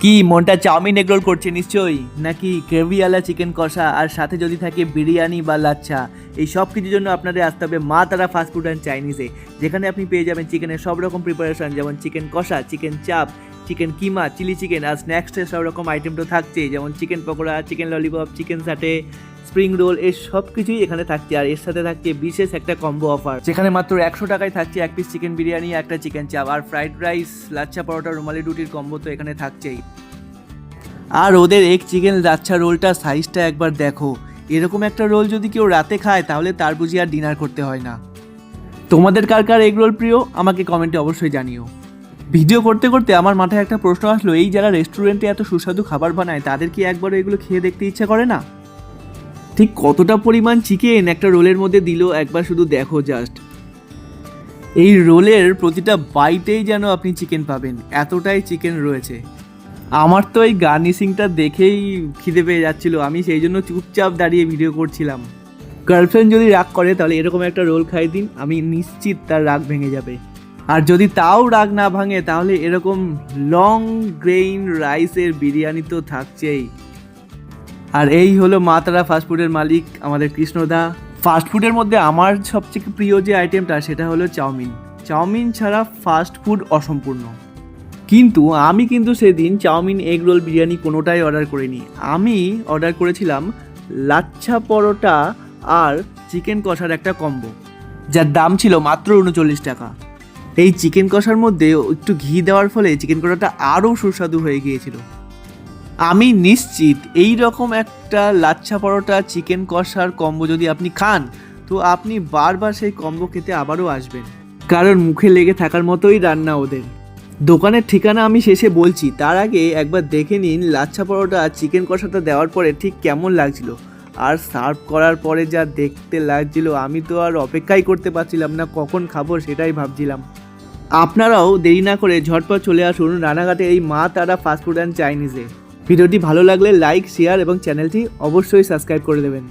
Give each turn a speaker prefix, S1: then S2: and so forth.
S1: কি মনটা chowmein egg roll করছে নিশ্চয়ই, নাকি গ্রেভিওয়ালা চিকেন কষা আর সাথে যদি থাকে বিরিয়ানি বা লাচ্ছা, এই সব কিছুর জন্য আপনাদের আসতে হবে মা তারা ফাস্টফুড অ্যান্ড চাইনিজে, যেখানে আপনি পেয়ে যাবেন চিকেনের সব রকম প্রিপারেশন, যেমন চিকেন কষা, চিকেন চাপ, চিকেন কিমা, চিলি চিকেন, আর স্ন্যাক্সে সব রকম আইটেম তো থাকছেই, যেমন chicken pakora, chicken lollipop, chicken সাটে, spring roll, এর সব কিছুই এখানে থাকছে। আর এর সাথে থাকছে বিশেষ একটা কম্বো অফার, যেখানে মাত্র 100 টাকায় থাকছে এক পিস চিকেন বিরিয়ানি, একটা চিকেন চাপ, আর ফ্রাইড রাইস, লাচ্ছা পরোটা, রুমালি রুটির কম্বো তো এখানে থাকছেই। আর ওদের এক চিকেন লাচ্ছা রোলটা সাইজটা একবার দেখো, এরকম একটা রোল যদি কেউ রাতে খায় তাহলে তার বুঝি আর ডিনার করতে হয় না। তোমাদের কার কার এগ রোল প্রিয় আমাকে কমেন্টে অবশ্যই জানিও। ভিডিও করতে করতে আমার মাথায় একটা প্রশ্ন আসলো, এই যারা রেস্টুরেন্টে এত সুস্বাদু খাবার বানায় তাদের কি একবারও এগুলো খেয়ে দেখতে ইচ্ছা করে না? ঠিক কতটা পরিমাণ চিকেন একটা রোলের মধ্যে দিল একবার শুধু দেখো জাস্ট। এই রোলের প্রতিটা বাইটেই যেন আপনি চিকেন পাবেন, এতটাই চিকেন রয়েছে। আমার তো এই গার্নিশিংটা দেখেই খিদে পেয়ে যাচ্ছিল, আমি সেই জন্য চুপচাপ দাঁড়িয়ে ভিডিও করছিলাম। গার্লফ্রেন্ড যদি রাগ করে তাহলে এরকম একটা রোল খাই দিন, আমি নিশ্চিত তার রাগ ভেঙে যাবে। আর যদি তাও রাগ না ভাঙে তাহলে এরকম লং গ্রেইন রাইসের বিরিয়ানি তো থাকছেই। আর এই হলো মা তারা ফাস্টফুডের মালিক আমাদের কৃষ্ণদা। ফাস্টফুডের মধ্যে আমার সবচেয়ে প্রিয় যে আইটেমটা সেটা হলো চাউমিন। চাউমিন ছাড়া ফাস্টফুড অসম্পূর্ণ। কিন্তু আমি সেদিন চাউমিন, এগ রোল, বিরিয়ানি কোনোটাই অর্ডার করিনি। আমি অর্ডার করেছিলাম লাচ্ছা পরোটা আর চিকেন কষার একটা কম্বো, যার দাম ছিল মাত্র 39 টাকা। এই চিকেন কষার মধ্যে একটু ঘি দেওয়ার ফলে চিকেন কষাটা আরও সুস্বাদু হয়ে গিয়েছিল। আমি নিশ্চিত এই রকম একটা লাচ্ছা পরোটা চিকেন কষার কম্বো যদি আপনি খান তো আপনি বারবার সেই কম্বো খেতে আবারও আসবেন, কারণ মুখে লেগে থাকার মতোই রান্না ওদের। দোকানের ঠিকানা আমি শেষে বলছি, তার আগে একবার দেখে নিন লাচ্ছা পরোটা চিকেন কষাটা দেওয়ার পরে ঠিক কেমন লাগছিল, আর সার্ভ করার পরে যা দেখতে লাগছিল আমি তো আর অপেক্ষাই করতে পারছিলাম না কখন খাবো সেটাই ভাবছিলাম। আপনারাও দেরি না করে ঝটপট চলে আসুন রানাঘাটে এই মা তারা ফাস্টফুড অ্যান্ড চাইনিজে। ভিডিওটি ভালো লাগলে লাইক, শেয়ার এবং চ্যানেলটি অবশ্যই সাবস্ক্রাইব করে দেবেন।